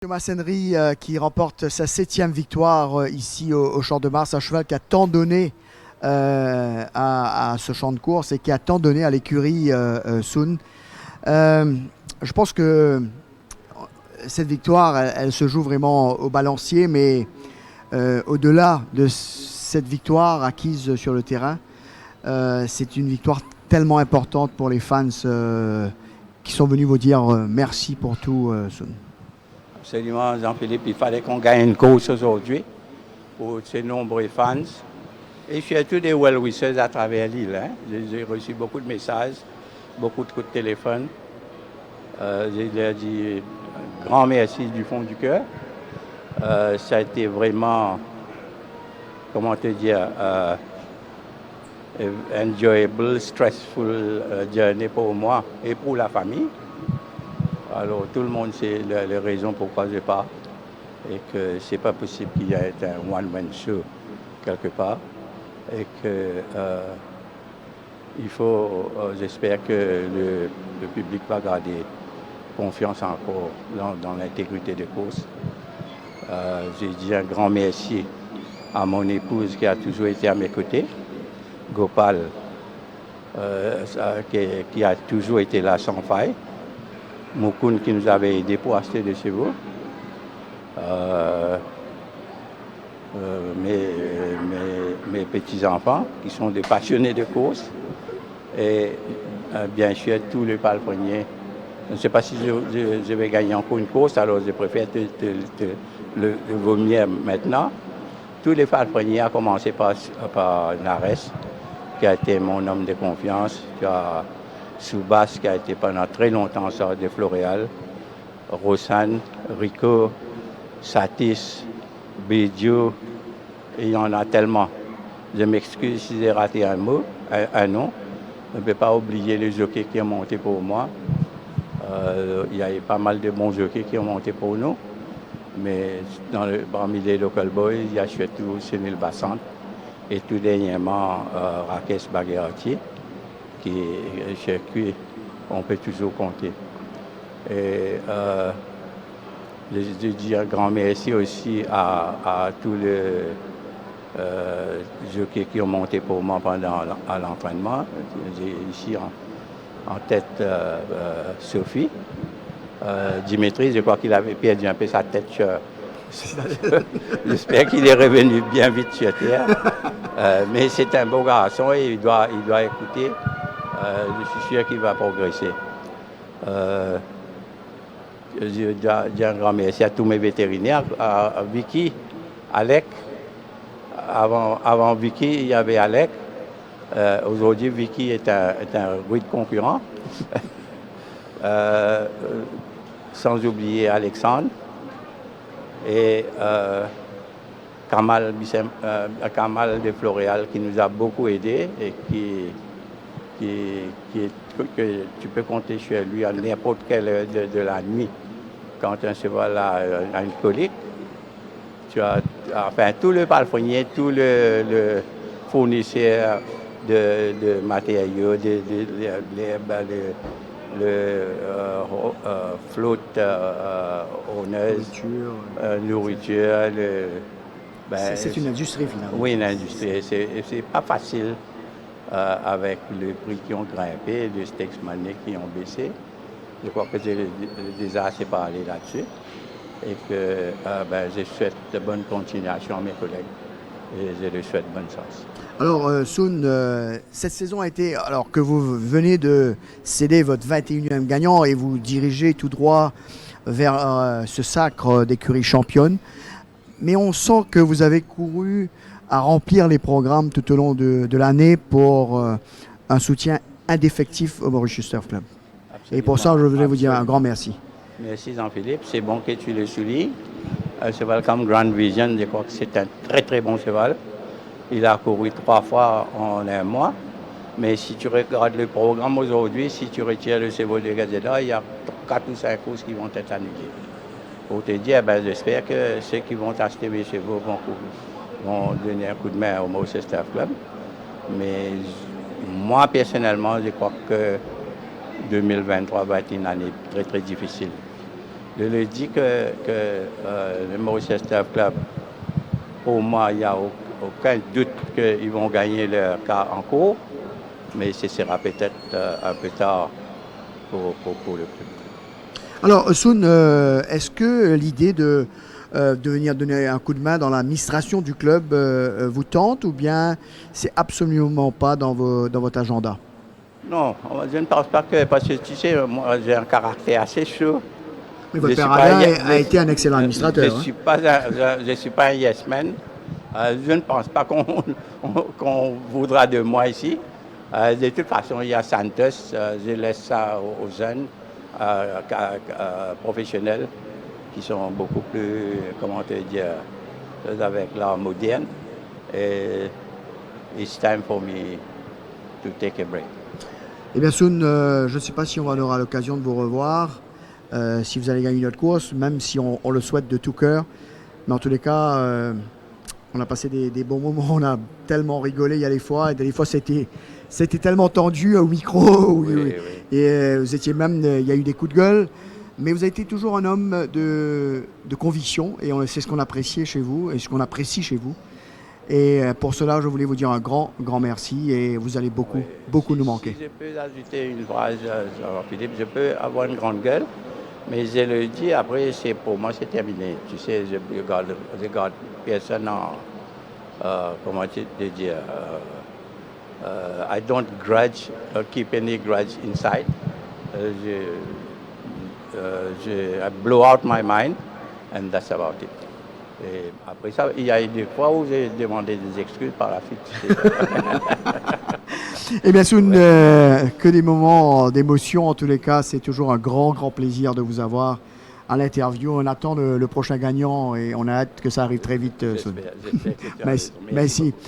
Massènerie qui remporte sa 7e victoire ici au Champ de Mars, un cheval qui a tant donné à ce champ de course et qui a tant donné à l'écurie Sun. Je pense que cette victoire, elle se joue vraiment au balancier, mais au-delà de cette victoire acquise sur le terrain, c'est une victoire tellement importante pour les fans qui sont venus vous dire merci pour tout, Sun. Absolument, Jean-Philippe, il fallait qu'on gagne une course aujourd'hui pour ces nombreux fans. Et surtout des well-wishers à travers l'île. J'ai reçu beaucoup de messages, beaucoup de coups de téléphone. J'ai leur dit un grand merci du fond du cœur. Ça a été vraiment, comment te dire, enjoyable, stressful journey pour moi et pour la famille. Alors, tout le monde sait les raisons pourquoi je pars et que c'est pas possible qu'il y ait un one-man show quelque part et que il faut, j'espère que le public va garder confiance encore dans l'intégrité des courses. J'ai dit un grand merci à mon épouse qui a toujours été à mes côtés, Gopal, qui a toujours été là sans faille. Moukoun qui nous avait aidés pour acheter des chevaux. Mes petits-enfants qui sont des passionnés de course. Et bien sûr, tous les palefreniers. Je ne sais pas si je vais gagner encore une course, alors je préfère le vomir maintenant. Tous les palefreniers, à commencer par Nares, qui a été mon homme de confiance. Soubas, qui a été pendant très longtemps sort de Floréal, Rosanne, Rico, Satis, Bédio, et il y en a tellement. Je m'excuse si j'ai raté un mot, un nom. Je ne peux pas oublier les jockeys qui ont monté pour moi. Il y a eu pas mal de bons jockeys qui ont monté pour nous. Mais parmi les local boys, il y a surtout Sunil Bassant et tout dernièrement Rakesh Bagherati, qui chez qui on peut toujours compter. Et je dis un grand merci aussi à tous les jockeys qui ont monté pour moi pendant l'entraînement. J'ai ici en tête Sophie. Dimitri, je crois qu'il avait perdu un peu sa tête. J'espère qu'il est revenu bien vite sur terre. Mais c'est un beau garçon et il doit écouter. Je suis sûr qu'il va progresser. Je dis un grand merci à tous mes vétérinaires, à Vicky, Alec. Avant Vicky, il y avait Alec. Aujourd'hui, Vicky est un rude concurrent. Sans oublier Alexandre et Kamal de Floréal qui nous a beaucoup aidés et que tu peux compter sur lui à n'importe quelle heure de la nuit. Quand un cheval a une colique, tout le palefrenier, tout le fournisseur de matériaux, flotte, honneuse, nourriture. C'est une industrie finalement. Oui, une industrie. C'est pas facile avec les prix qui ont grimpé, les steaks maniés qui ont baissé. Je crois que j'ai déjà assez parlé là-dessus et que je souhaite de bonne continuation à mes collègues et je leur souhaite bonne chance. Alors, Sun, cette saison a été, alors que vous venez de céder votre 21e gagnant et vous dirigez tout droit vers ce sacre d'écurie championne, mais on sent que vous avez couru à remplir les programmes tout au long de l'année pour un soutien indéfectif au Mauritius Turf Club. Absolument. Et pour ça, je voudrais vous dire un grand merci. Merci Jean-Philippe, c'est bon que tu le soulignes. Un cheval comme Grand Vision, je crois que c'est un très très bon cheval. Il a couru 3 fois en un mois. Mais si tu regardes le programme aujourd'hui, si tu retires le cheval de Gazeta, il y a 4 ou 5 courses qui vont être annulées. Pour te dire, j'espère que ceux qui vont acheter mes chevaux vont donner un coup de main au Mauritius Turf Club. Mais moi, personnellement, je crois que 2023 va être une année très très difficile. Je le dis que le Mauritius Turf Club, pour moi, il n'y a aucun doute qu'ils vont gagner leur cas en cours, mais ce sera peut-être un peu tard pour le club. Alors, Soun, est-ce que l'idée de venir donner un coup de main dans l'administration du club vous tente ou bien c'est absolument pas dans votre agenda? Non, je ne pense pas que, parce que tu sais, moi j'ai un caractère assez chaud. Mais votre père Alain a été un excellent administrateur. Je ne suis pas un yes man. Je ne pense pas qu'on voudra de moi ici. De toute façon, il y a Santos. Je laisse ça aux jeunes professionnels qui sont beaucoup plus, comment te dire, avec l'art moderne. Et it's time for me to take a break. Eh bien, Soun, je ne sais pas si on aura l'occasion de vous revoir, si vous allez gagner notre course, même si on le souhaite de tout cœur. Mais en tous les cas, on a passé des bons moments, on a tellement rigolé il y a des fois, et des fois c'était tellement tendu au micro, Oui. et vous étiez même, il y a eu des coups de gueule, mais vous avez été toujours un homme de conviction, et c'est ce qu'on appréciait chez vous, et ce qu'on apprécie chez vous. Et pour cela, je voulais vous dire un grand merci, et vous allez beaucoup nous manquer. Si je peux ajouter une phrase, Philippe, je peux avoir une grande gueule, mais je le dis après, pour moi c'est terminé. Tu sais, je regarde personne comment te dire, I don't keep any grudge inside. I blow out my mind and that's about it. Et après ça, il y a eu des fois où j'ai demandé des excuses par la suite. Eh bien, Soun, que des moments d'émotion. En tous les cas, c'est toujours un grand plaisir de vous avoir à l'interview. On attend le prochain gagnant et on a hâte que ça arrive très vite, Soun. J'espère que tu as raison. Merci.